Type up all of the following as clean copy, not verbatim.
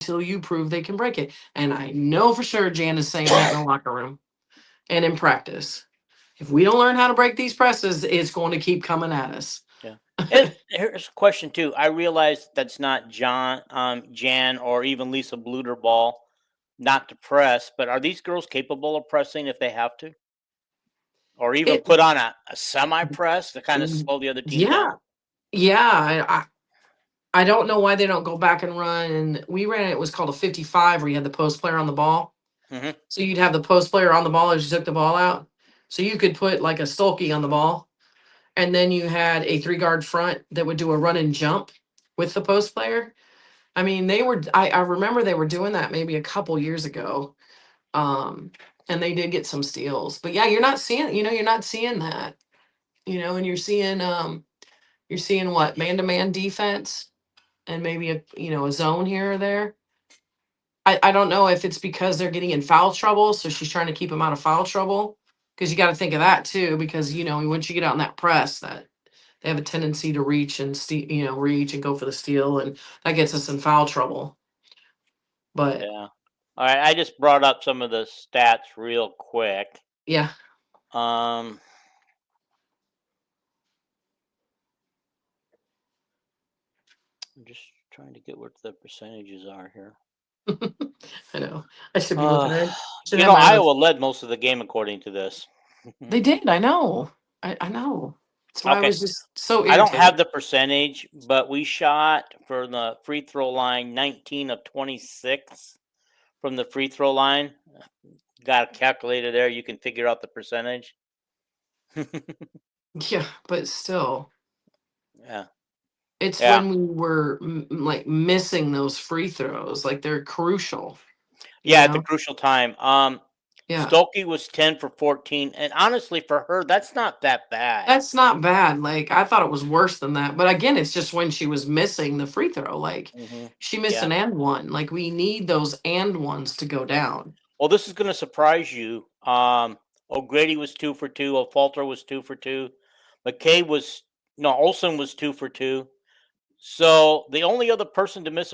until you prove they can break it. And I know for sure Jan is saying that in the locker room and in practice. If we don't learn how to break these presses, it's going to keep coming at us. Yeah. And here's a question too. I realize that's not Jan, or even Lisa Bluter ball, not to press. But are these girls capable of pressing if they have to, or even It, put on a semi press to kind of slow the other team yeah, down? yeah. I don't know why they don't go back and run. And we ran it was called a 55 where you had the post player on the ball. Mm-hmm. So you'd have the post player on the ball as you took the ball out. So you could put like a sulky on the ball. And then you had a 3 guard front that would do a run and jump with the post player. I mean, I remember they were doing that maybe a couple years ago. Um, and they did get some steals. But yeah, you're not seeing that, and you're seeing what, man to man defense and maybe a zone here or there. I don't know if it's because they're getting in foul trouble, so she's trying to keep them out of foul trouble. Because you got to think of that too, because once you get out in that press, that they have a tendency to reach and reach and go for the steal, and that gets us in foul trouble. But Yeah. All right. I just brought up some of the stats real quick. yeah, Um, I'm just trying to get what the percentages are here. I know I should be looking at it. Should You have know, my other. Iowa led most of the game according to this. They did. I know. I know. That's why I Okay. was just so I don't have irritated. the percentage, but we shot for the free throw line 19 of 26 from the free throw line. Got a calculator there. You can figure out the percentage. Yeah, but still, Yeah. it's Yeah. when we were like missing those free throws. Like they're crucial. You Yeah. At the know. crucial time. Yeah. Stokey was 10 for 14. And honestly, for her, that's not that bad. That's not bad. Like I thought it was worse than that. But again, it's just when she was missing the free throw. Like Hmm. she missed Yeah. an and one. Like we need those and ones to go down. Well, this is going to surprise you. O'Grady was 2 for 2. O'Falter was 2 for 2. McKay was, no, Olson was 2 for 2. So the only other person to miss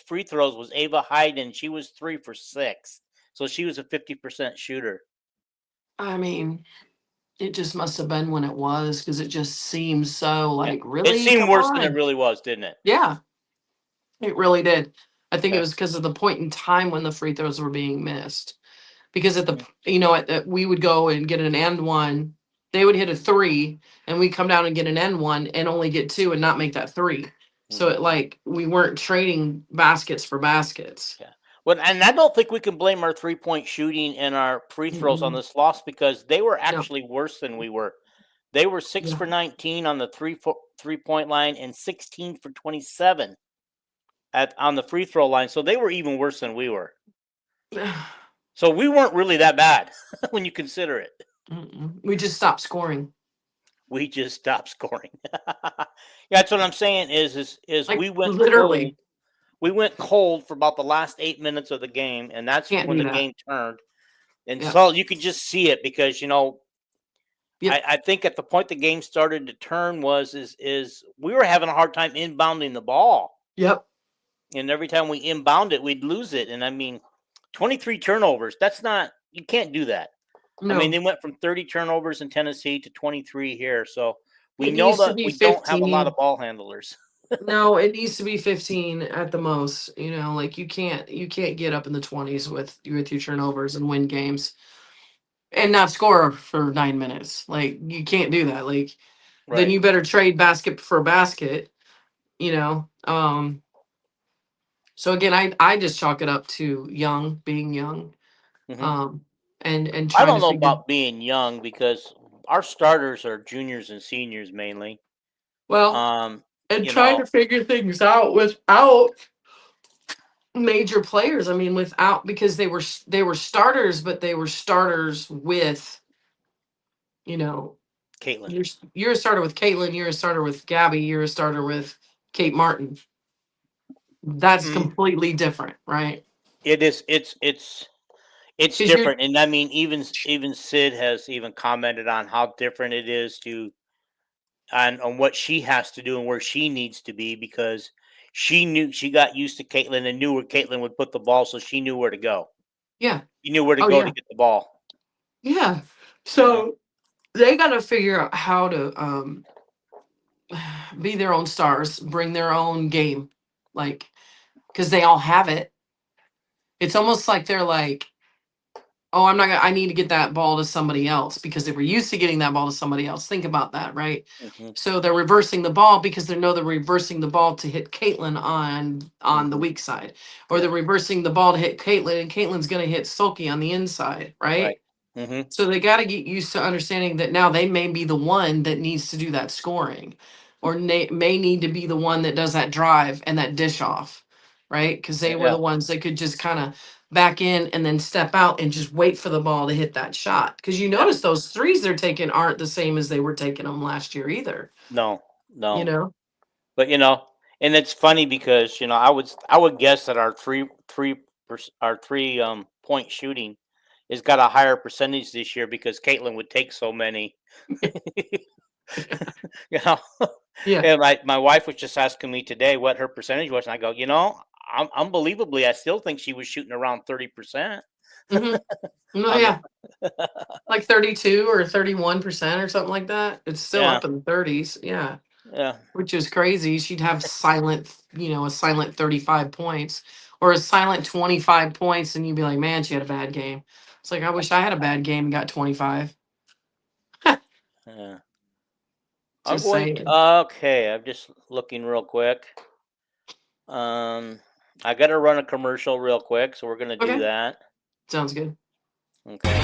free throws was Ava Hayden. She was 3 for 6. So she was a 50% shooter. I mean, it just must have been when it was because it just seems so Yeah. like, It really? seemed Come worse than it on. really was, didn't it? Yeah, it really did. I think it Okay. was because of the point in time when the free throws were being missed. Because at the, Mhm. we would go and get an end one, they would hit a three, and we come down and get an end one and only get two and not make that three. So Mhm. it like we weren't trading baskets for baskets. Yeah. Well, and I don't think we can blame our 3-point shooting and our free throws on Mm-mm. this loss because they were No. actually worse than we were. They were 6 Yeah. for 19 on the 3-point line and 16 for 27 on the free throw line. So they were even worse than we were. So we weren't really that bad when you consider it. Mm-mm. We just stopped scoring. We just stopped scoring. Yeah, that's what I'm saying. Is Like we went cold. literally, We went cold for about the last 8 minutes of the game, and that's can't when do the that. game turned. And Yeah. so you could just see it because Yep. I think at the point the game started to turn is we were having a hard time inbounding the ball, Yep. and every time we inbound it, we'd lose it. And I mean, 23 turnovers. That's not, you can't do that. I mean, No. they went from 30 turnovers in Tennessee to 23 here. So we It know needs to that be we don't have a lot 15. of ball handlers. No, it needs to be 15 at the most. Like you can't get up in the 20s with your turnovers and win games and not score for 9 minutes. Like you can't do that. Like then Right. you better trade basket for basket, you know. So again, I just chalk it up to young, being young, Hmm. um, and I trying don't to know figure. about being young because our starters are juniors and seniors mainly. Well, Um, and you trying know, to figure things out without major players. I mean, without because they were starters, but they were starters with you know Caitlin. you're a starter with Caitlin, you're a starter with Gabby, you're a starter with Kate Martin. That's Mm, completely different, right? it is. It's Because you're different, and I mean, even Sid has even commented on how different it is to on what she has to do and where she needs to be because she got used to Caitlin and knew where Caitlin would put the ball, so she knew where to go. Yeah. She knew where to Oh go to yeah. get the ball. Yeah. Uh-huh. So they got to figure out how to be their own stars, bring their own game, like because they all have it. It's almost like they're like, oh, I'm not gonna, I need to get that ball to somebody else because they were used to getting that ball to somebody else. Think about that, right? Mm-hmm. So they're reversing the ball because they know they're reversing the ball to hit Caitlin on the Mm-hmm. weak side, or Yeah. they're reversing the ball to hit Caitlin, and Caitlin's gonna hit Sulky on the inside, Right. right? Mm-hmm. So they got to get used to understanding that now they may be the one that needs to do that scoring, or may need to be the one that does that drive and that dish off, right? Because they were Yeah. the ones that could just kind of back in and then step out and just wait for the ball to hit that shot. Because you Yeah. notice those threes they're taking aren't the same as they were taking them last year either. No. You No. know? But and it's funny because I would guess that our 3 point shooting has got a higher percentage this year because Caitlin would take so many. you know, Yeah. and my wife was just asking me today what her percentage was, and I go, unbelievably, I still think she was shooting around 30%. Hmm. No, On yeah, the like 32 or 31% or something like that. It's still yeah, up in the 30s. Yeah. yeah, Which is crazy. She'd have a silent 35 points or a silent 25 points, and you'd be like, man, she had a bad game. It's like, I wish I had a bad game and got 25. yeah. I'm Just going. saying. Okay, I'm just looking real quick. Um, I got to run a commercial real quick, so we're gonna do Okay. that. Sounds good. Okay.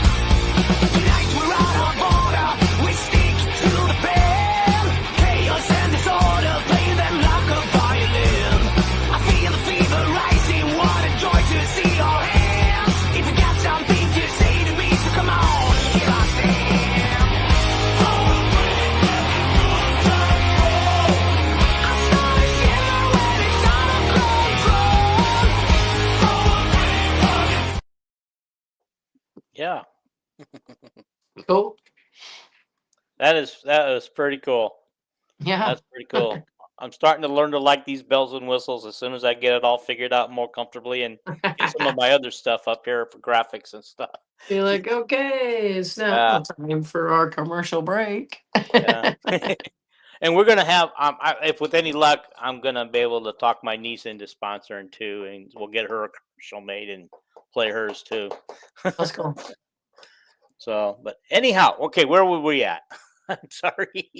Tonight we're on our border, we stick to the pen. Chaos and disorder, play them like a violin. I feel the fever rising, what a joy to see your hands. If you got something to say to me, so come on, here I stand. I start to shiver when it's out of control. Yeah, Cool. that is pretty cool. Yeah. That's pretty cool. I'm starting to learn to like these bells and whistles as soon as I get it all figured out more comfortably and get some of my other stuff up here for graphics and stuff. Be like, okay, it's now Yeah, time for our commercial break. yeah. And we're gonna have, if with any luck, I'm gonna be able to talk my niece into sponsoring too, and we'll get her a commercial made and play hers too. That's cool. So, but anyhow, okay, where were we at? I'm sorry.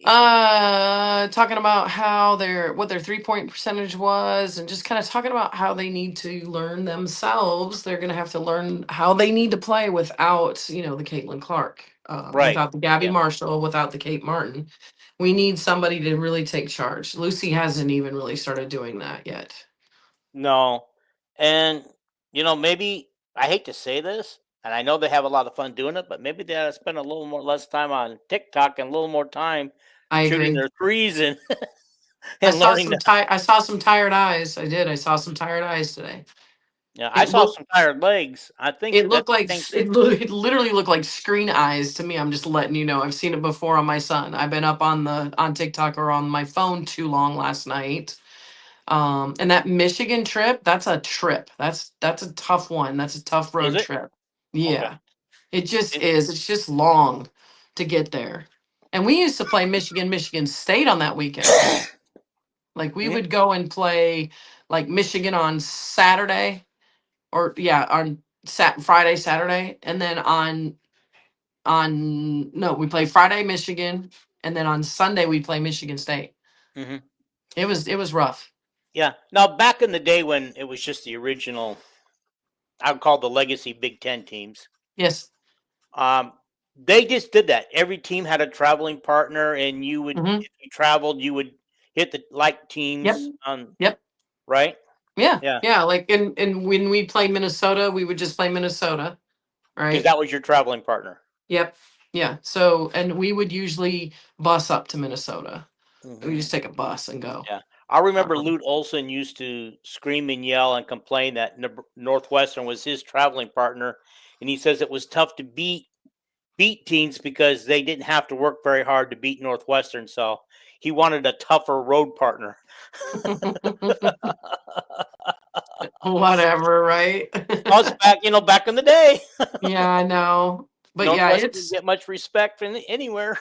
Talking about how what their 3-point percentage was, and just kind of talking about how they need to learn themselves. They're going to have to learn how they need to play without, the Caitlin Clark, Right. without the Gabby Yeah. Marshall, without the Kate Martin. We need somebody to really take charge. Lucy hasn't even really started doing that yet. No. And maybe I hate to say this, and I know they have a lot of fun doing it, but maybe they ought to spend a little more less time on TikTok and a little more time I shooting agree. their threes and and learning to. I saw some tired eyes. I did. I saw some tired eyes today. Yeah, I It saw looked some tired legs. I think It that's looked like the thing. it literally looked like screen eyes to me. I'm just letting you know. I've seen it before on my son. I've been up on TikTok or on my phone too long last night. And that Michigan trip, that's a trip. That's a tough one. That's a tough Is road it trip. okay? Yeah. It just It, is. It's just long to get there. And we used to play Michigan State on that weekend. Like we mhm, would go and play like Michigan on Saturday, or yeah, on Friday, Saturday, and then on no, we play Friday Michigan, and then on Sunday we play Michigan State. mhm. It was rough. Yeah. Now, back in the day when it was just the original, I would call the legacy Big Ten teams. Yes. Um, they just did that. Every team had a traveling partner, and Hmm. if you traveled, you would hit the like Yep. teams on Yep. right. Yeah. Yeah, Yeah. Like and when we played Minnesota, we would just play Minnesota, because right? that was your traveling partner. Yep. Yeah. So, and we would usually bus up to Minnesota. We Mhm. just take a bus and go. Yeah. I remember Um, Lute Olson used to scream and yell and complain that Northwestern was his traveling partner, and he says it was tough to beat teams because they didn't have to work very hard to beat Northwestern. So he wanted a tougher road partner. whatever, right? Us back, back in the day, Yeah, I know. But yeah, Northwestern didn't get much respect from anywhere.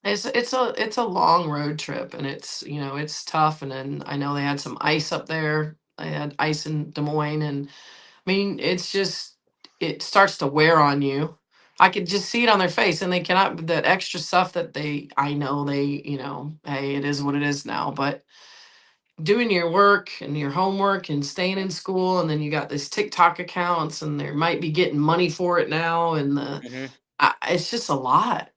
it's a long road trip, and it's it's tough. And then I know they had some ice up there. They had ice in Des Moines, and I mean it's just it starts to wear on you. I could just see it on their face, and they cannot that extra stuff that I know they hey, it is what it is now, but doing your work and your homework and staying in school, and then you got this TikTok accounts, and they might be getting money for it now, and Mhm. it's just a lot.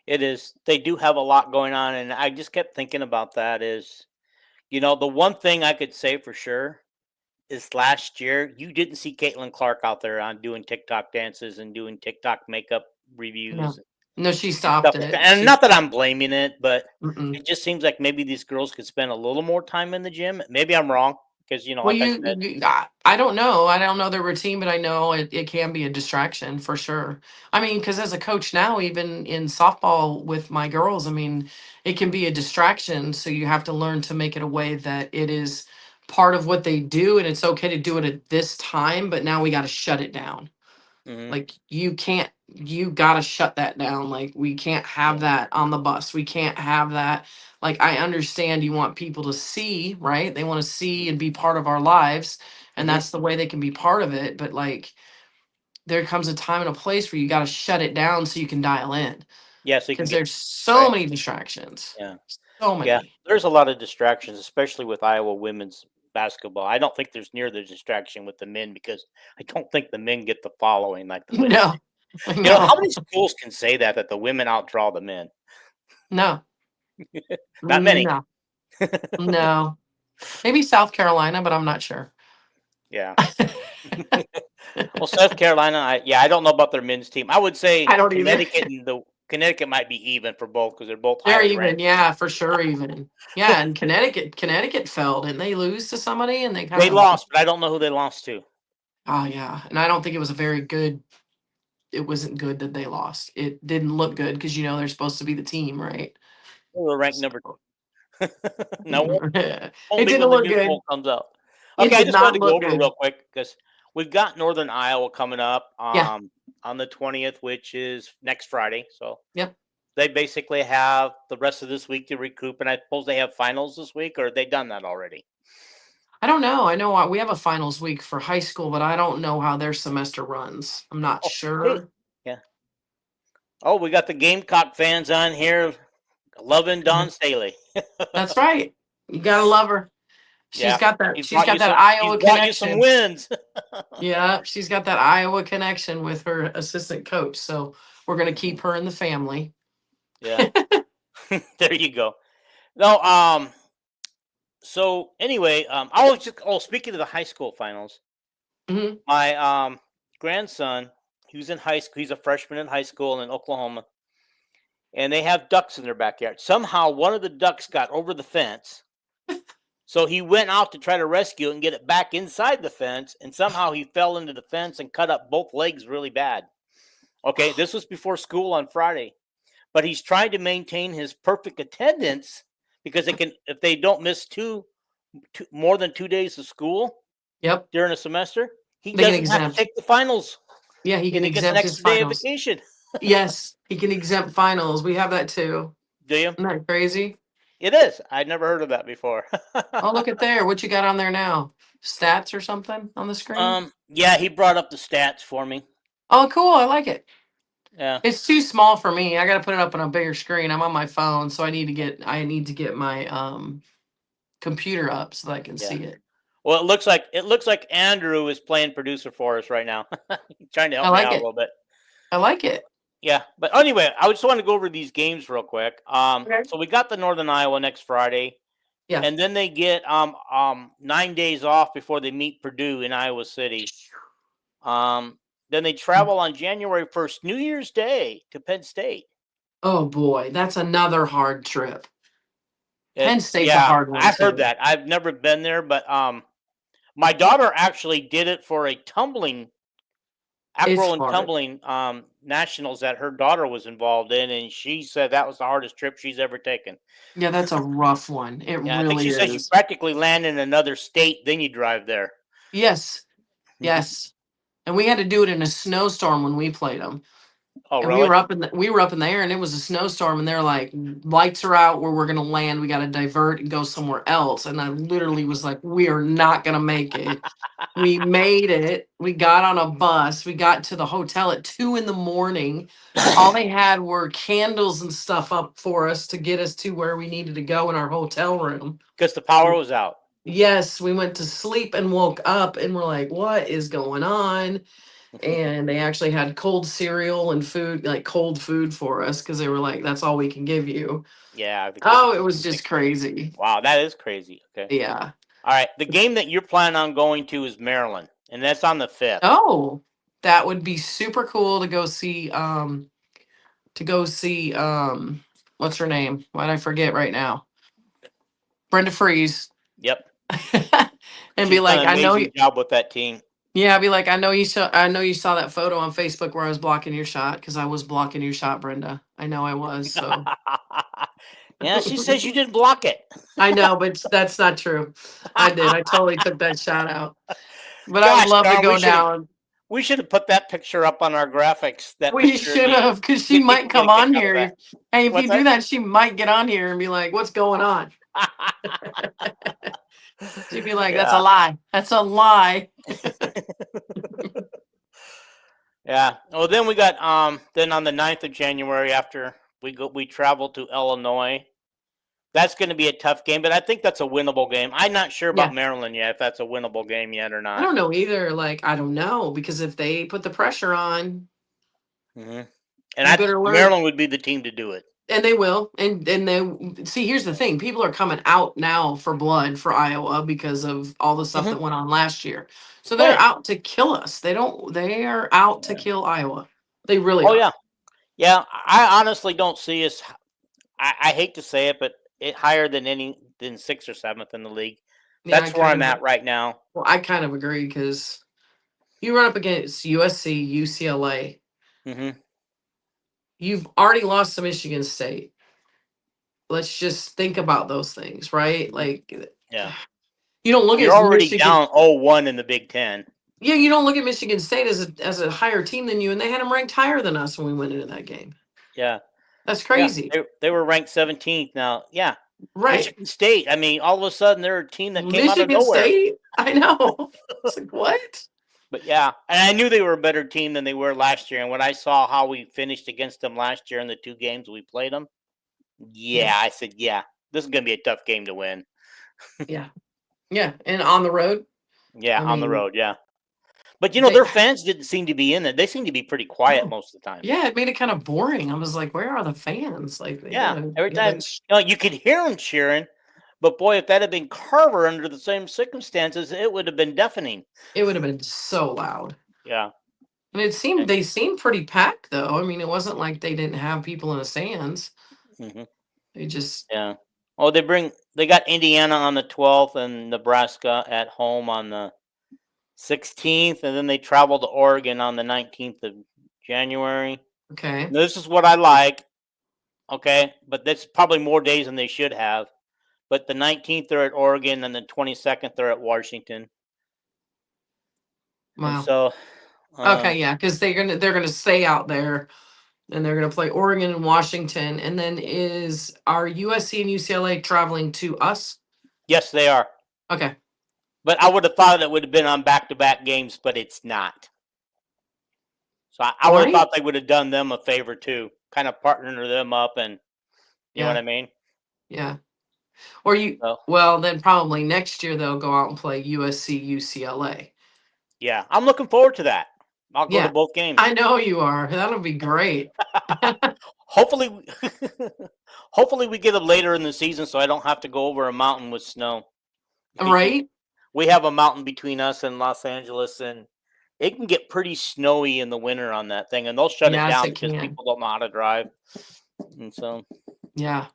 It is. They do have a lot going on, and I just kept thinking about that. Is the one thing I could say for sure is last year you didn't see Caitlin Clark out there on doing TikTok dances and doing TikTok makeup reviews No, no, she and stopped stuff like that. it. And not that I'm blaming it, but Mm-mm. it just seems like maybe these girls could spend a little more time in the gym. Maybe I'm wrong because Well, like I said, I don't know. I don't know their routine, but I know it can be a distraction for sure. I mean, because as a coach now, even in softball with my girls, I mean, it can be a distraction. So you have to learn to make it a way that it is part of what they do, and it's okay to do it at this time, but now we got to shut it down. mhm, Like you gotta shut that down. Like we can't have yeah, that on the bus. We can't have that. Like I understand you want people to see, right? They want to see and be part of our lives. And mhm, that's the way they can be part of it. But like there comes a time and a place where you gotta shut it down so you can dial in. yeah, so you can Because get there's so right, many distractions. yeah. So Yeah, many. there's a lot of distractions, especially with Iowa women's basketball. I don't think there's near the distraction with the men because I don't think the men get the following like the women. No. I How know. many schools can say that the women outdraw the men? No. Not many. No. No. Maybe South Carolina, but I'm not sure. Yeah. Well, South Carolina, I don't know about their men's team. I would I say don't either. Connecticut might be even for both because they're both They're highly even, ranked. yeah, for sure even. Yeah, and Connecticut fell. Didn't they lose to somebody and they kind They of lost, but I don't know who they lost to. oh yeah. And I don't think it was a very good it wasn't good that they lost. It didn't look good because they're supposed to be the team, right? They were ranked number So, no, it only when didn't the look new good. poll comes out. It Okay, I did just wanted not to go look over good. real quick because we've got Northern Iowa coming up Yeah. on the 20th, which is next Friday. So Yep. they basically have the rest of this week to recoup, and I suppose they have finals this week, or they done that already? I don't know. I know we have a finals week for high school, but I don't know how their semester runs. I'm not Oh, hey, sure. yeah. Oh, we got the Gamecock fans on here loving Mhm. Dawn Staley. That's right. You gotta love her. She's Yeah, got that he's she's brought got you that some. He's Iowa brought you some connection. wins. Yeah, she's got that Iowa connection with her assistant coach. So we're gonna keep Mhm. her in the family. Yeah, there you go. No, so anyway, I was just speaking of the high school finals, Mhm. my grandson, he was in high school. He's a freshman in high school in Oklahoma, and they have ducks in their backyard. Somehow, one of the ducks got over the fence, so he went out to try to rescue it and get it back inside the fence, and somehow he fell into the fence and cut up both legs really bad. Okay, this was before school on Friday, but he's trying to maintain his perfect attendance because they can if they don't miss more than 2 days of school Yep. during a semester, he They can doesn't have to exempt. take the finals, Yeah, he and can he gets an exempt his extra day of finals. vacation. Yes, he can exempt finals. We have that too. Do you? Isn't that crazy? It is. I'd never heard of that before. Oh, look at there. What you got on there now? Stats or something on the screen? Yeah, he brought up the stats for me. Oh, cool. I like it. Yeah, It's too small for me. I got to put it up on a bigger screen. I'm on my phone, so I need to get my computer up so that I can yeah. see it. Well, it looks like Andrew is playing producer for us right now, trying to I help me like out a it. little bit. I like it. Yeah, but anyway, I just want to go over these games real quick. Okay. So we got the Northern Iowa next Friday, Yeah. and then they get 9 days off before they meet Purdue in Iowa City. Um, Then they travel on January 1st, New Year's Day, to Penn State. Oh boy, that's another hard trip. Penn State's a Yeah, hard one I heard too. that. I've never been there, but my daughter actually did it for a tumbling, It's acro and hard. tumbling nationals that her daughter was involved in, and she said that was the hardest trip she's ever taken. Yeah, that's a rough one. It Yeah, I think really she says you is. practically land in another state, then you drive there. Yes, yes. And we had to do it in a snowstorm when we played them. Oh, And we really? were up in the air, and it was a snowstorm, and they're like, lights are out where we're gonna land. We got to divert and go somewhere else. And I literally was like, we are not gonna make it. We made it. We got on a bus. We got to the hotel at 2 a.m. All they had were candles and stuff up for us to get us to where we needed to go in our hotel room. Because the power was out. Yes, we went to sleep and woke up and we're like, what is going on? And they actually had cold cereal and food, like cold food for us, because they were like, that's all we can give you. Yeah. because Oh, of it was the just thing. crazy. Wow, that is crazy. Okay. Yeah. All right. The game that you're planning on going to is Maryland, and that's on the 5th. Oh, that would be super cool to go see. What's her name? Why'd I forget right now? Brenda Freeze. Yep. And She's be done like, an I know amazing job with that team. yeah, I'd be like, I know you saw that photo on Facebook where I was blocking your shot, because I was blocking your shot, Brenda. I know I was. So Yeah, she says you didn't block it. I know, but that's not true. I did. I totally took that shot out. But I would Gosh love to darn, go down. we should have put that picture up on our graphics. That We picture should have, because she get might people get come a kick on out of here. that. Hey, if What's you do that? that, she might get on here and be like, what's going on? She'd be like, that's a Yeah. lie. That's a lie. Yeah. Well, then we got then on the 9th of January, after we travel to Illinois. That's going to be a tough game, but I think that's a winnable game. I'm not sure about Yeah. Maryland yet, if that's a winnable game yet or I not. don't know either. Like, I don't know, because if they put the pressure on, And you better learn. Maryland would be the team to do it. And they will. And they see, here's the thing. People are coming out now for blood for Iowa because of all the stuff that went on last year. So they're Right. out to kill us. They are out to kill Iowa. They really Oh are. yeah, yeah. I honestly don't see us. I hate to say it, but it higher than 6th or 7th in the league. Yeah, That's where I'm at right now. Well, I kind of agree, because you run up against USC, UCLA. Mm-hmm. You've already lost to Michigan State. Let's just think about those things, right? Like, Yeah, you don't look you're at already Michigan. down 0-1 in the Big Ten. Yeah, you don't look at Michigan State as a higher team than you, and they had them ranked higher than us when we went into that game. Yeah, That's crazy. Yeah, they were ranked 17th now. Yeah, Right. Michigan State. I mean, all of a sudden they're a team that came out of Michigan nowhere. State? I know. It's like, what? But yeah, and I knew they were a better team than they were last year. And when I saw how we finished against them last year in the 2 games we played them, yeah, I said, yeah, this is going to be a tough game to win. Yeah. Yeah. And on the road? Yeah, I on the mean, road, yeah. But, you know, their fans didn't seem to be in it. They seem to be pretty quiet most of the time. Yeah, it made it kind of boring. I was like, where are the fans? Like, Yeah, every time, you could hear them cheering. But, boy, if that had been Carver under the same circumstances, it would have been deafening. It would have been so loud. Yeah. And they seemed pretty packed, though. I mean, it wasn't like they didn't have people in the stands. Mm-hmm. They just... Yeah. Oh, they got Indiana on the 12th and Nebraska at home on the 16th, and then they travel to Oregon on the 19th of January. Okay. Now, this is what I like. Okay, but that's probably more days than they should have. But the 19th they're at Oregon, and the 22nd they're at Washington. Wow. And so, okay, yeah, because they're gonna stay out there, and they're gonna play Oregon and Washington, and then are USC and UCLA traveling to us? Yes, they are. Okay. But I would have thought it would have been on back-to-back games, but it's not. So I would have thought they would have done them a favor too, kind of partner them up, and you know what I mean? Yeah. Or well, then probably next year they'll go out and play USC, UCLA. Yeah, I'm looking forward to that. I'll go to both games. I know you are. That'll be great. Hopefully we get them later in the season, so I don't have to go over a mountain with snow. Right? We have a mountain between us and Los Angeles, and it can get pretty snowy in the winter on that thing, and they'll shut it Yes, down it because can. people don't know how to drive. And so Yeah,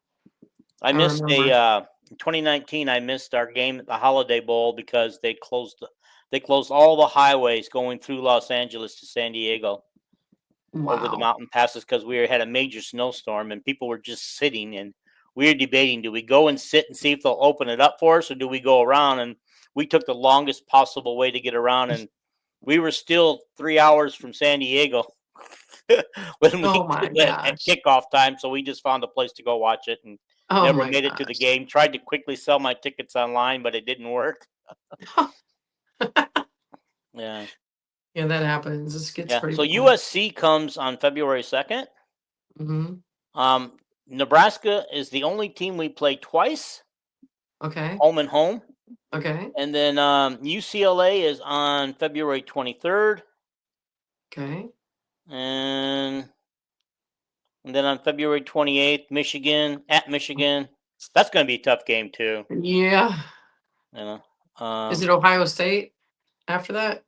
I I missed remember. in 2019. I missed our game at the Holiday Bowl because they closed all the highways going through Los Angeles to San Diego over the Wow. mountain passes because we had a major snowstorm and people were just sitting, and we were debating, do we go and sit and see if they'll open it up for us, or do we go around? And we took the longest possible way to get around, and we were still 3 hours from San Diego when we Oh my at gosh. kickoff time. So we just found a place to go watch it and Oh never my made it to the gosh. game. Tried to quickly sell my tickets online, but it didn't work. Yeah. Yeah, that happens. This gets Yeah. pretty So bad. USC comes on February 2nd. Hmm. Nebraska is the only team we play twice, Okay. home and home. Okay. And then UCLA is on February 23rd. Okay. And then on February 28th, at Michigan. That's going to be a tough game too. Yeah. You know. Is it Ohio State after that?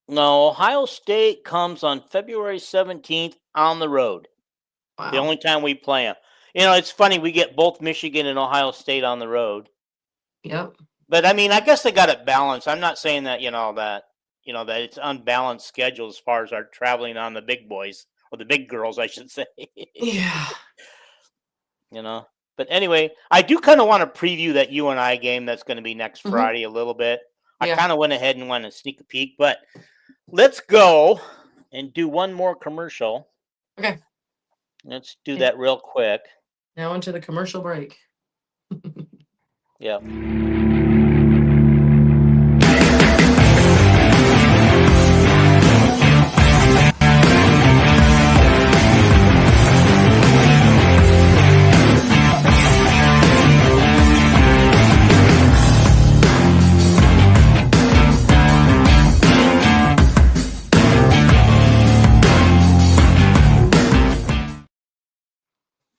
No, Ohio State comes on February 17th on the road. The Wow. only time we play them. It's funny, we get both Michigan and Ohio State on the road. Yep. But I mean, I guess they got it balanced. I'm not saying that, that it's unbalanced schedule as far as our traveling on the big boys or the big girls, I should say. Yeah. But anyway, I do kind of want to preview that UNI game that's going to be next Hmm. Friday a little bit. I Yeah. kind of went ahead and went and sneak a peek, but let's go and do one more commercial. Okay. Let's do Okay. that real quick. Now into the commercial break. Yeah.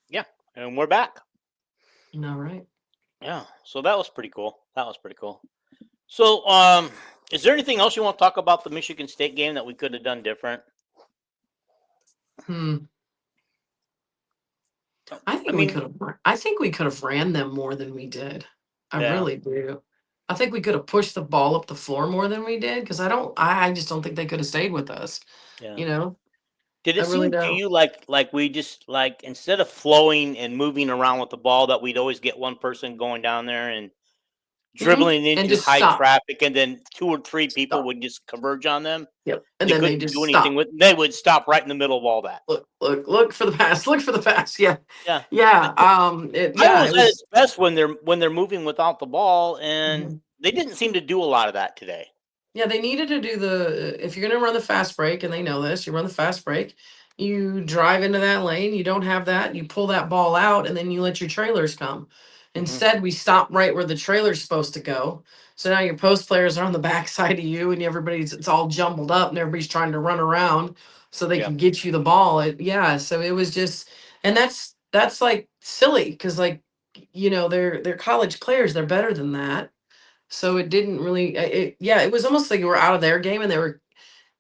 Yeah. And we're back. All right. Yeah. So that was pretty cool. So, is there anything else you want to talk about the Michigan State game that we could have done different? I think we could have. I think we could have ran them more than we did. I Yeah. really do. I think we could have pushed the ball up the floor more than we did because I just don't think they could have stayed with us. Yeah. You know. Did I it really seem to don't. you like we just instead of flowing and moving around with the ball, that we'd always get one person going down there and dribbling And into just high stop. traffic, and then 2 or 3 people Stop. would just converge on them? Yep. And They then they couldn't just do anything stop. with. They would stop right in the middle of all that. Look for the pass. Look for the pass. Yeah. Yeah. Yeah. It It was at was. its best when they're moving without the ball, and Mhm. they didn't seem to do a lot of that today. Yeah, they needed to do if you're going to run the fast break, and they know this, you run the fast break, you drive into that lane, you don't have that, you pull that ball out, and then you let your trailers come. Instead, we stop right where the trailer's supposed to go. So now your post players are on the backside of you, and it's all jumbled up, and everybody's trying to run around so they Yeah. can get you the ball. So it was just, and that's like silly because they're college players, they're better than that. So it didn't really, it was almost like we were out of their game, and they were,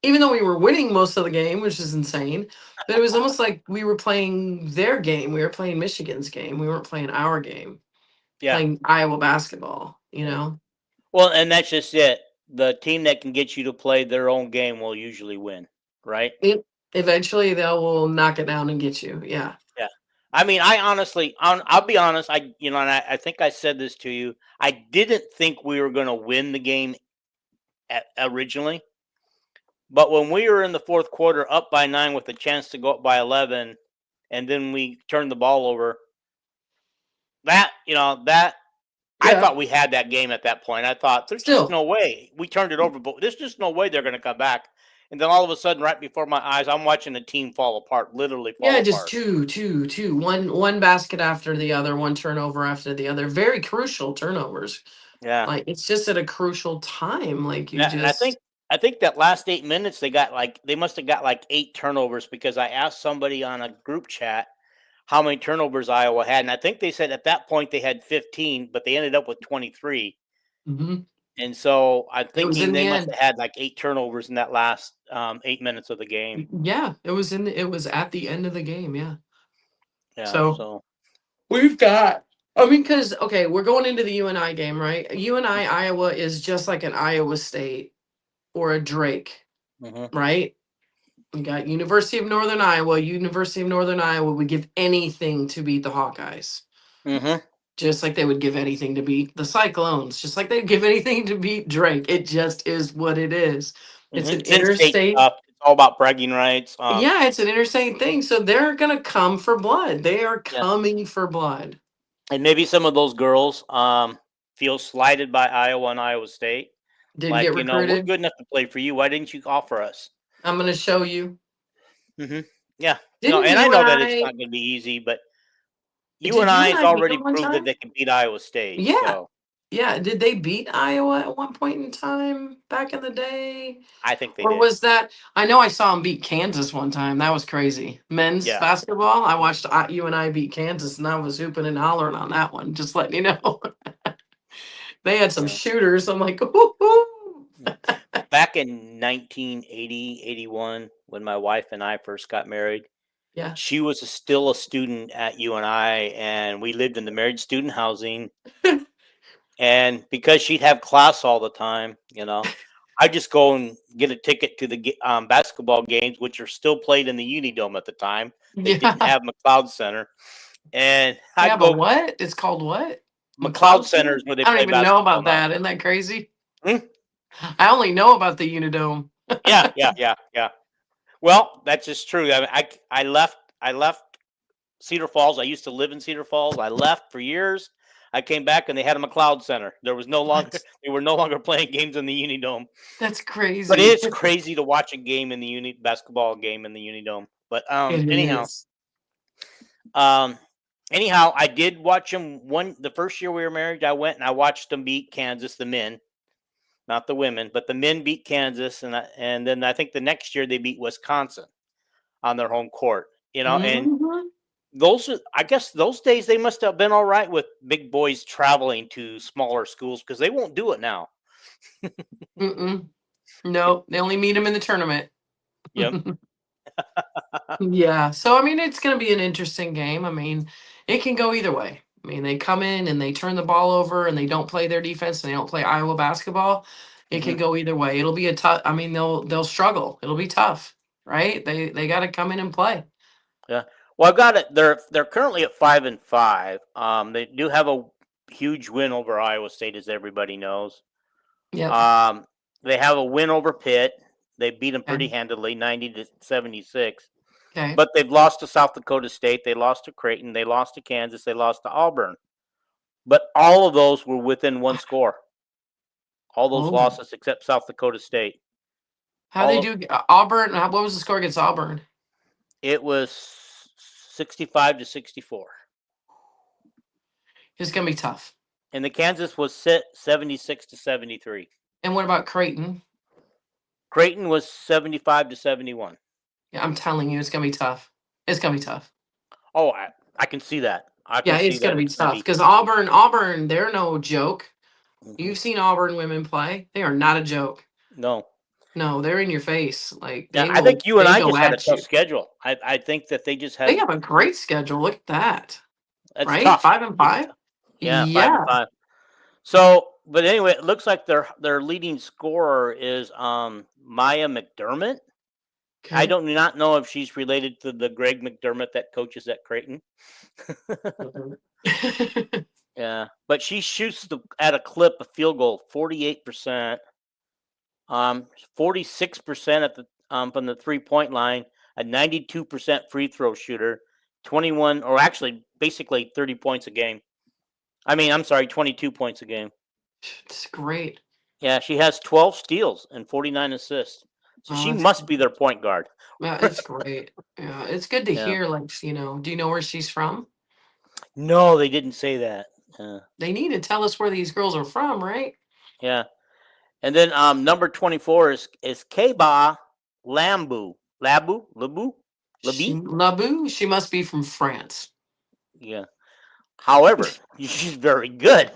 even though we were winning most of the game, which is insane, but it was almost like we were playing their game. We were playing Michigan's game. We weren't playing our game, Yeah. playing Iowa basketball, Yeah. Well, and that's just it. The team that can get you to play their own game will usually win, right? Eventually they will knock it down and get you. Yeah. Yeah. I mean, I honestly, I'll be honest. And I think I said this to you. I didn't think we were going to win the game originally, but when we were in the fourth quarter, up by 9 with a chance to go up by 11, and then we turned the ball over. I thought we had that game at that point. I thought there's just no way we turned it over, but there's just no way they're going to come back. And then all of a sudden, right before my eyes, I'm watching the team fall apart, literally fall apart. Just two, one basket after the other, one turnover after the other. Very crucial turnovers. Yeah, like it's just at a crucial time. Like you and I think that last 8 minutes they must have got 8 turnovers, because I asked somebody on a group chat how many turnovers Iowa had, and I think they said at that point they had 15, but they ended up with 23. Mm-hmm. And so I'm It was thinking in they the must end. have had like 8 turnovers in that last 8 minutes of the game. Yeah, it was it was at the end of the game. Yeah. Yeah. So So we've got. I mean, because okay, we're going into the UNI game, right? UNI Iowa is just like an Iowa State or a Drake, mhm, right? We got University of Northern Iowa. University of Northern Iowa would give anything to beat the Hawkeyes. mhm, Just like they would give anything to beat the Cyclones, just like they'd give anything to beat Drake. It just is what it is. It's mhm. an It's in-state interstate. stuff. It's all about bragging rights. Yeah, it's an interstate thing. So they're gonna come for blood. They are Yeah. coming for blood. And maybe some of those girls feel slighted by Iowa and Iowa State. Did Like, get we're recruited. good enough to play for you. Why didn't you offer us? I'm gonna show you. Hmm. Yeah. No, Didn't and I you and know that it's I? not going to be easy, but you and Did you I and has I beat already them one proved that time? they can beat Iowa State. Yeah, So yeah. Did they beat Iowa at one point in time back in the day? I think they Or did. was that? I know I saw them beat Kansas one time. That was crazy. Men's Yeah. basketball. I watched you and I beat Kansas, and I was hooping and hollering on that one. Just letting you know, they had some Yeah. shooters. I'm like, ooh. Back in 1980, 81, when my wife and I first got married, Yeah. she was still a student at UNI, and we lived in the married student housing. And because she'd have class all the time, I just go and get a ticket to the basketball games, which are still played in the Unidome at the time. They didn't Yeah. have McLeod Center, and They I'd have a go. what? It's called what? McLeod McLeod Center Center? is where they I don't play even know basketball about now. that. Isn't that crazy? Hmm? I only know about the Unidome. Yeah, yeah, yeah, yeah. Well, that's just true. I mean, I left Cedar Falls. I used to live in Cedar Falls. I left for years. I came back and they had a McLeod Center. There was no longer What? they were no longer playing games in the Unidome. That's But crazy. it's crazy to watch a game in the basketball game in the Unidome. But It anyhow, is. um I did watch them the first year we were married. I went and I watched them beat Kansas, the men, not the women, but the men beat Kansas, and then I think the next year they beat Wisconsin on their home court. And Mhm. I guess those days they must have been all right with big boys traveling to smaller schools because they won't do it now. Mm-mm. No, they only meet him in the tournament. Yep. Yeah. So I mean, it's going to be an interesting game. I mean, it can go either way. I mean, they come in and they turn the ball over and they don't play their defense and they don't play Iowa basketball. It Hmm. can go either way. It'll be a tough. I mean, they'll struggle. It'll be tough, right? They got to come in and play. Yeah. Well, I've got it. They're currently at 5-5. They do have a huge win over Iowa State, as everybody knows. Yep. They have a win over Pitt. They beat them pretty Okay. handily, 90-76. Okay. But they've lost to South Dakota State. They lost to Creighton. They lost to Kansas. They lost to Auburn. But all of those were within one score. All those Oh, losses except South Dakota State. how they do Auburn? What was the score against Auburn? It was 65-64. It's gonna be tough. And the Kansas was set 76-73. And what about Creighton? Creighton was 75-71. Yeah, I'm telling you, it's gonna be tough. It's gonna be tough. Oh, I can see that. I can Yeah, see it's gonna that. be It's gonna tough be. because Auburn, they're no joke. Mhm. You've seen Auburn women play; they are not a joke. No. No, they're in your face. Like Yeah, I think you and they I go just had a at you. tough schedule. I think that they just They had. have a great schedule. Look at that, That's right? tough. 5-5. Yeah, Yeah. 5-5. So, but anyway, it looks like their leading scorer is Maya McDermott. I Okay. don't not know if she's related to the Greg McDermott that coaches at Creighton. Yeah, but she shoots at a clip a field goal 48%, 46% at the from the 3-point line, a 92% free throw shooter, 21 or actually basically 30 points a game. I mean, I'm sorry, 22 points a game. It's great. Yeah, she has 12 steals and 49 assists. So Oh, she that's must be their point guard. yeah, it's great. Yeah, it's good to Yeah. hear. Like, do you know where she's from? No, they didn't say that. They need to tell us where these girls are from, right? Yeah. And then number 24 is Keba Lambu. Labu? Labi? She must be from France. Yeah. However, she's very good.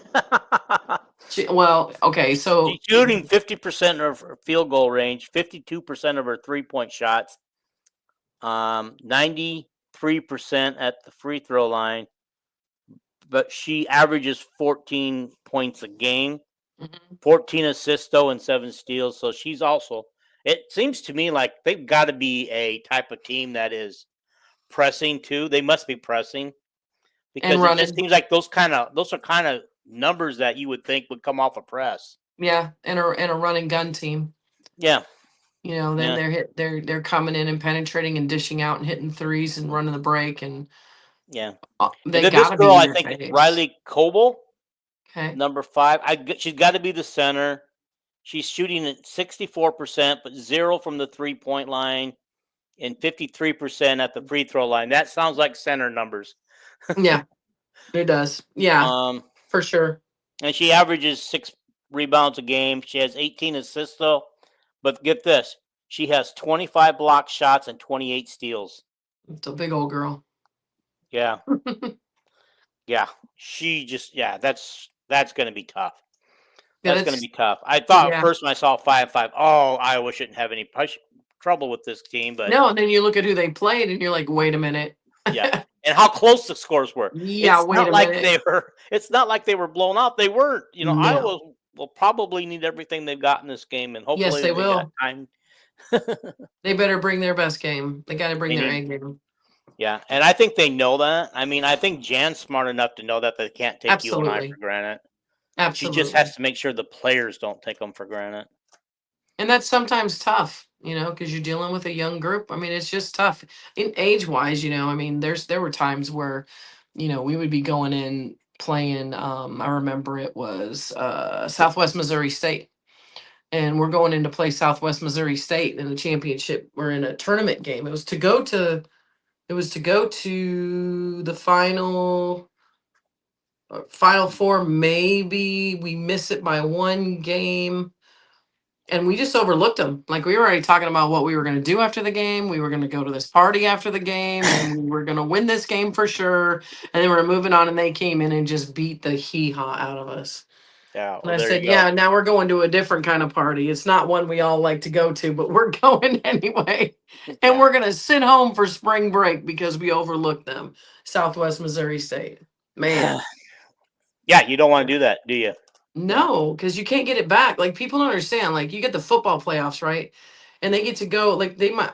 Well, okay, so She's shooting 50% of her field goal range, 52% of her 3-point shots, 93% at the free throw line, but she averages 14 points a game, mhm. 14 assists though, and 7 steals. So she's also. It seems to me like they've got to be a type of team that is pressing too. They must be pressing And because it just running. seems like those are kind of numbers that you would think would come off a press. Yeah, and a running gun team. Yeah, You know, yeah. they're coming in and penetrating and dishing out and hitting threes and running the break, and Yeah. And they then this got to girl, be in I your think face. Riley Coble, Okay. number 5. She's got to be the center. She's shooting at 64%, but 0 from the 3-point line and 53% at the free throw line. That sounds like center numbers. Yeah, it does. Yeah, Um, for sure. and she averages 6 rebounds a game. She has 18 assists though. But get this, she has 25 block shots and 28 steals. It's a big old girl. Yeah. Yeah, that's going to be tough. Yeah, That's going to be tough. I thought at yeah. first when I saw 5-5, oh, Iowa shouldn't have any trouble with this team, but No, and then you look at who they played, and you're like, wait a minute. yeah, and how close the scores were. Yeah, wait a minute. It's not like they were blown out. They weren't. No. Iowa will probably need everything they've got in this game, and Yes, hopefully they they got will. time. They better bring their best game. They got to bring They their need, A game. yeah, and I think they know that. I mean, I think Jan's smart enough to know that they can't take you and I Absolutely. for granted. She just Absolutely. has to make sure the players don't take them for granted. And that's sometimes tough, because you're dealing with a young group. I mean, it's just tough in age wise. I mean, there were times where, we would be going in playing. I remember it was Southwest Missouri State, and we're going in to play Southwest Missouri State in the championship. We're in a tournament game. It was to go to the final four. Maybe we miss it by one game, and we just overlooked them. Like, we were already talking about what we were going to do after the game. We were going to go to this party after the game, and we were going to win this game for sure. And then we're moving on, and they came in and just beat the hee haw out of us. Yeah, And well, I there you said, go. yeah, now we're going to a different kind of party. It's not one we all like to go to, but we're going anyway. And Yeah. we're going to sit home for spring break because we overlooked them. Southwest Missouri State. Man. Yeah, you don't want to do that, do you? No, because you can't get it back. Like, people don't understand. Like, you get the football playoffs, right? And they get to go. Like, they might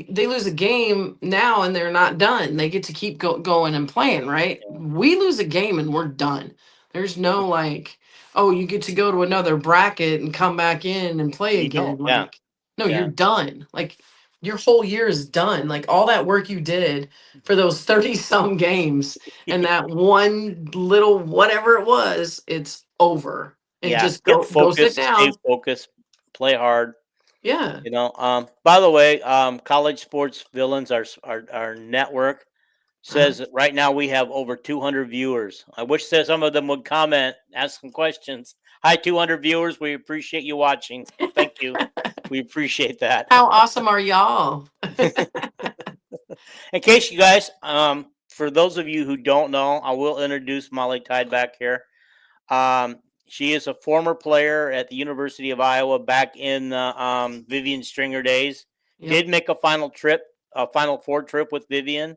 they lose a game now and they're not done. They get to keep going and playing, right? We lose a game and we're done. There's no like, oh, you get to go to another bracket and come back in and play You again. don't. Yeah. Like, no, Yeah. you're done. Like, your whole year is done. Like, all that work you did for those 30 some games and that one little whatever it was, it's over. And Yeah. just Get go sit focused, stay down. focused, play hard. Yeah. By the way, College Sports Villains, our network, says that right now we have over 200 viewers. I wish that some of them would comment, ask some questions. Hi, 200 viewers. We appreciate you watching. Thank you. We appreciate that. How awesome are y'all? In case you guys, for those of you who don't know, I will introduce Molly Tide back here. She is a former player at the University of Iowa back in the Vivian Stringer days. Yep. Did make a Final Four trip with Vivian,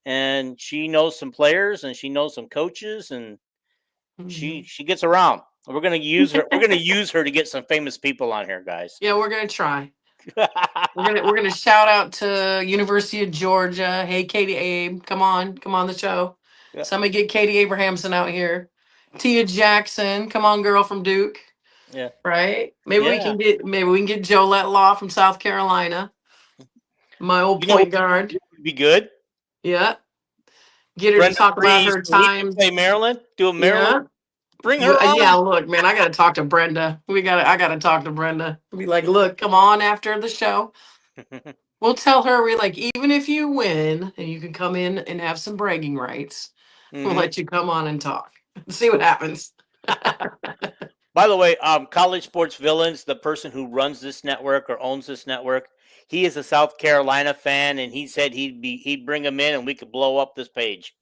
and she knows some players and she knows some coaches, and she gets around. We're gonna use her. We're gonna use her to get some famous people on here, guys. Yeah, we're gonna try. We're gonna shout out to University of Georgia. Hey, Katie Abe, come on the show. Yeah. Somebody get Katie Abrahamson out here. Tia Jackson, come on, girl from Duke. Yeah. Right? Maybe we can get Jolette Law from South Carolina. My old point guard. Would be good. Yeah. Get her to talk about her time. Play Maryland. Do a Maryland. Yeah. Bring her on. Yeah, look, man, I gotta talk to Brenda. I gotta talk to Brenda. Be like, look, come on after the show. We'll tell her even if you win and you can come in and have some bragging rights, we'll let you come on and talk. See what happens. By the way, College Sports Villains, the person who runs this network or owns this network, he is a South Carolina fan, and he said he'd bring him in and we could blow up this page.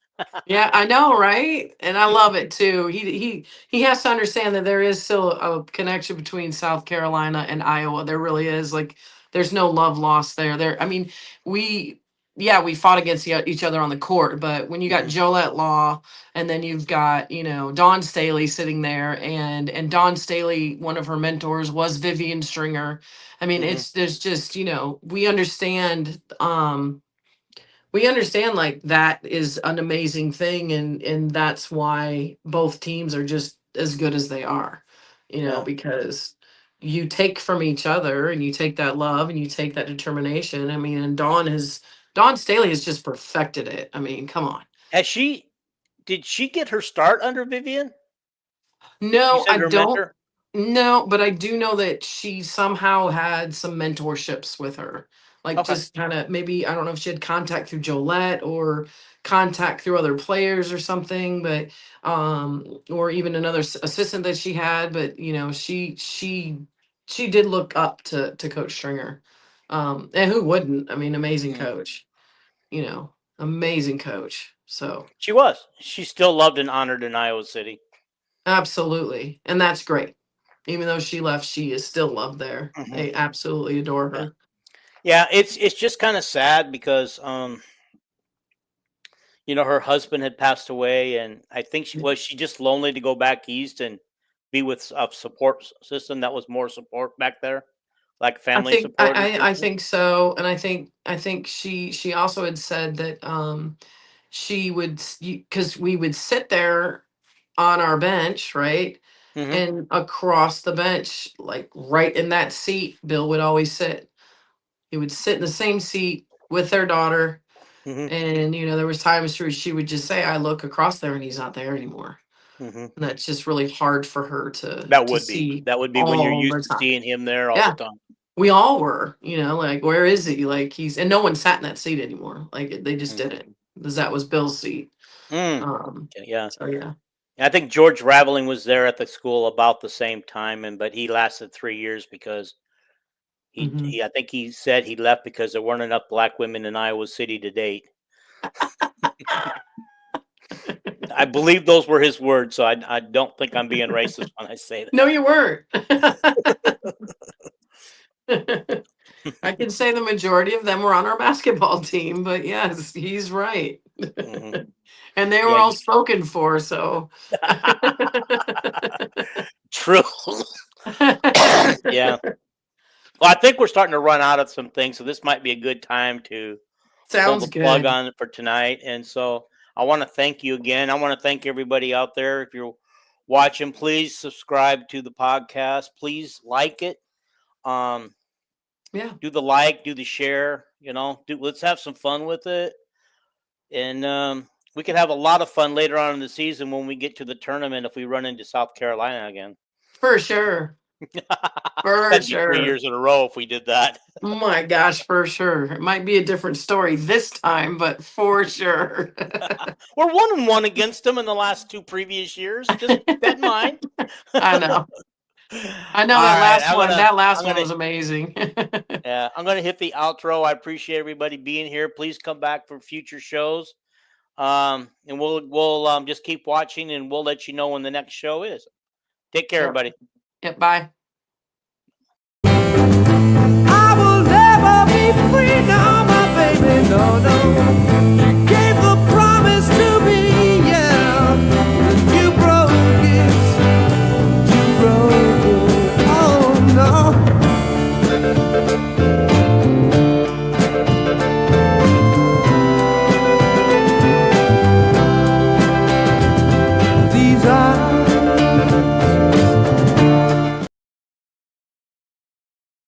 Yeah, I know, right? And I love it too. He has to understand that there is still a connection between South Carolina and Iowa. There really is. Like, there's no love lost there. I mean, we, yeah, we fought against each other on the court, but when you got Mhm. Jolette Law, and then you've got, Dawn Staley sitting there, and Dawn Staley, one of her mentors was Vivian Stringer. I mean, Mhm. there's just, we understand like that is an amazing thing, and that's why both teams are just as good as they are, Yeah. because you take from each other, and you take that love, and you take that determination. I mean, and Dawn Staley has just perfected it. I mean, come on. Did she get her start under Vivian? You No, said I her don't. mentor? No, but I do know that she somehow had some mentorships with her. Like, Okay. just kind of, maybe, I don't know if she had contact through Jolette or contact through other players or something, but or even another assistant that she had, but she did look up to Coach Stringer. And who wouldn't? I mean, amazing Mhm. coach, you know, amazing coach. So, She was. She's still loved and honored in Iowa City. absolutely. And that's great. Even though she left, she is still loved there. Mhm. They absolutely adore Yeah. her. Yeah, it's just kind of sad because her husband had passed away, and I think she just lonely to go back east and be with a support system that was more support back there, like I family think support or I something. think so, and I think she also had said that she would, because we would sit there on our bench, right, Hmm. and across the bench, like right in that seat, Bill would always sit. He would sit in the same seat with their daughter, Hmm. and there was times where she would just say, "I look across there, and he's not there anymore." Hmm. And that's just really hard for her to That to would be see that would be when you're all the used to time. seeing him there all the Yeah, time. we all were, like, where is he? Like, and no one sat in that seat anymore. Like, they just didn't, Hmm. because that was Bill's seat. Mm. Um, Okay, yeah. so yeah. I think George Raveling was there at the school about the same time, but he lasted 3 years because Hmm. I think he said he left because there weren't enough black women in Iowa City to date. I believe those were his words, so I don't think I'm being racist when I say No, that. you weren't. I can say the majority of them were on our basketball team, but yes, he's right. Hmm. And they were Yeah, all spoken for, so. true. Yeah. Well, I think we're starting to run out of some things, so this might be a good time to pull Sounds the plug good. on it for tonight. And so I want to thank you again. I want to thank everybody out there. If you're watching, please subscribe to the podcast. Please like it. Um, Yeah, do the like, do the share. Let's have some fun with it. And we could have a lot of fun later on in the season when we get to the tournament if we run into South Carolina again. for sure. For That'd be three sure. years in a row if we did that. My gosh, for sure. It might be a different story this time, but for sure. We're 1-1 against them in the last two previous years. Just keep that in mind. I know. All I know that right, last one. That last one was amazing. I'm gonna hit the outro. I appreciate everybody being here. Please come back for future shows. And we'll just keep watching, and we'll let you know when the next show is. Take care, Yep. everybody. Yep. Bye. I will never be free now, my baby, no, no.